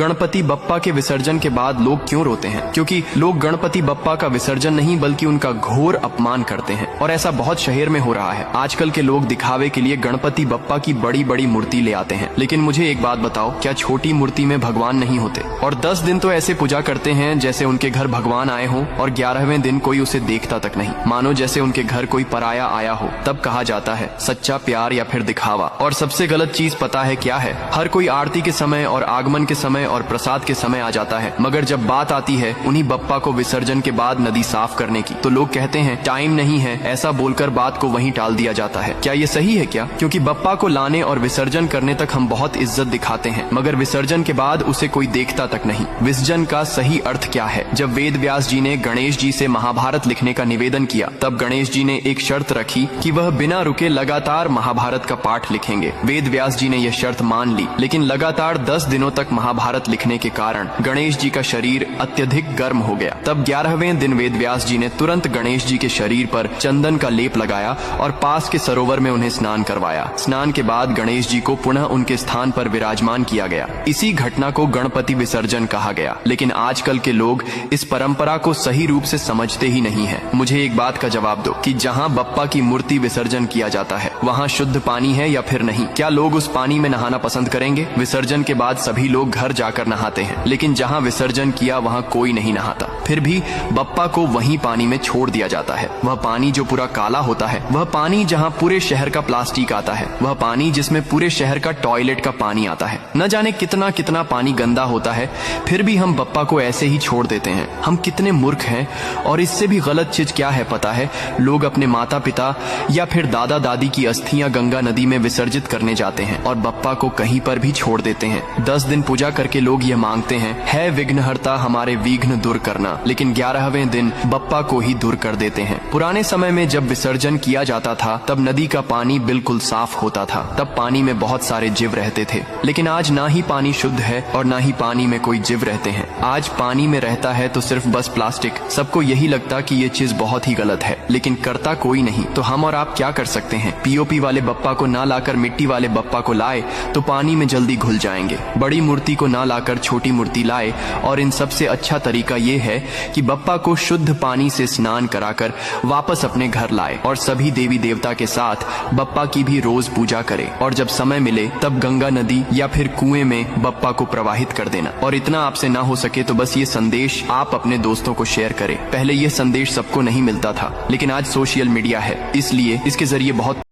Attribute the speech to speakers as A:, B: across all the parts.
A: गणपति बप्पा के विसर्जन के बाद लोग क्यों रोते हैं? क्योंकि लोग गणपति बप्पा का विसर्जन नहीं बल्कि उनका घोर अपमान करते हैं और ऐसा बहुत शहर में हो रहा है। आजकल के लोग दिखावे के लिए गणपति बप्पा की बड़ी बड़ी मूर्ति ले आते हैं, लेकिन मुझे एक बात बताओ, क्या छोटी मूर्ति में भगवान नहीं होते? और 10 दिन तो ऐसे पूजा करते हैं जैसे उनके घर भगवान आए हों और 11वें दिन कोई उसे देखता तक नहीं, मानो जैसे उनके घर कोई पराया आया हो। तब कहा जाता है सच्चा प्यार या फिर दिखावा। और सबसे गलत चीज पता है क्या है? हर कोई आरती के समय और आगमन के समय और प्रसाद के समय आ जाता है, मगर जब बात आती है उन्हीं बप्पा को विसर्जन के बाद नदी साफ करने की, तो लोग कहते हैं टाइम नहीं है, ऐसा बोलकर बात को वहीं टाल दिया जाता है। क्या ये सही है क्या? क्योंकि बप्पा को लाने और विसर्जन करने तक हम बहुत इज्जत दिखाते हैं, मगर विसर्जन के बाद उसे कोई देखता तक नहीं। विसर्जन का सही अर्थ क्या है? जब वेद व्यास जी ने गणेश जी से महाभारत लिखने का निवेदन किया, तब गणेश जी ने एक शर्त रखी कि वह बिना रुके लगातार महाभारत का पाठ लिखेंगे। वेद व्यास जी ने यह शर्त मान ली, लेकिन लगातार 10 दिनों तक महाभारत लिखने के कारण गणेश जी का शरीर अत्यधिक गर्म हो गया। तब 11वें दिन वेद व्यास जी ने तुरंत गणेश जी के शरीर पर चंदन का लेप लगाया और पास के सरोवर में उन्हें स्नान करवाया। स्नान के बाद गणेश जी को पुनः उनके स्थान पर विराजमान किया गया। इसी घटना को गणपति विसर्जन कहा गया। लेकिन आजकल के लोग इस परंपरा को सही रूप से समझते ही नहीं है। मुझे एक बात का जवाब दो कि जहाँ बप्पा की मूर्ति विसर्जन किया जाता है वहाँ शुद्ध पानी है या फिर नहीं? क्या लोग उस पानी में नहाना पसंद करेंगे? विसर्जन के बाद सभी लोग घर जाकर नहाते हैं, लेकिन जहाँ विसर्जन किया वहाँ कोई नहीं नहाता। फिर भी बप्पा को वहीं पानी में छोड़ दिया जाता है। वह पानी जो पूरा काला होता है, वह पानी जहाँ पूरे शहर का प्लास्टिक आता है, वह पानी जिसमें पूरे शहर का टॉयलेट का पानी आता है, न जाने कितना कितना पानी गंदा होता है, फिर भी हम बप्पा को ऐसे ही छोड़ देते हैं। हम कितने मूर्ख हैं। और इससे भी गलत चीज क्या है पता है? लोग अपने माता पिता या फिर दादा दादी की अस्थियां गंगा नदी में विसर्जित करने जाते हैं और बप्पा को कहीं पर भी छोड़ देते हैं। 10 दिन पूजा करके लोग ये मांगते हैं, है विघ्नहर्ता हमारे विघ्न दूर करना, लेकिन 11वें दिन बप्पा को ही दूर कर देते हैं। पुराने समय में जब विसर्जन किया जाता था तब नदी का पानी बिल्कुल साफ होता था, तब पानी में बहुत सारे जीव रहते थे। लेकिन आज ना ही पानी शुद्ध है और ना ही पानी में कोई जीव रहते हैं। आज पानी में रहता है तो सिर्फ बस प्लास्टिक। सबको यही लगता कि ये चीज बहुत ही गलत है, लेकिन करता कोई नहीं। तो हम और आप क्या कर सकते हैं? पीओपी वाले बप्पा को ना लाकर मिट्टी वाले बप्पा को लाए तो पानी में जल्दी घुल जाएंगे। बड़ी मूर्ति को ना लाकर छोटी मूर्ति लाए, और इन सबसे अच्छा तरीका ये है कि बप्पा को शुद्ध पानी से स्नान कराकर वापस अपने घर लाए और सभी देवी देवता के साथ बप्पा की भी रोज पूजा करे। और जब समय मिले तब गंगा नदी या फिर कुएं में बप्पा को प्रवाहित कर देना। और इतना आपसे ना हो सके तो बस ये संदेश आप अपने दोस्तों को शेयर करें। पहले ये संदेश सबको नहीं मिलता था, लेकिन आज सोशल मीडिया है, इसलिए इसके जरिए बहुत।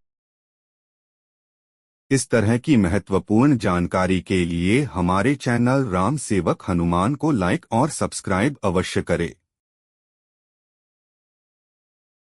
B: इस तरह की महत्वपूर्ण जानकारी के लिए हमारे चैनल राम सेवक हनुमान को लाइक और सब्सक्राइब अवश्य करें।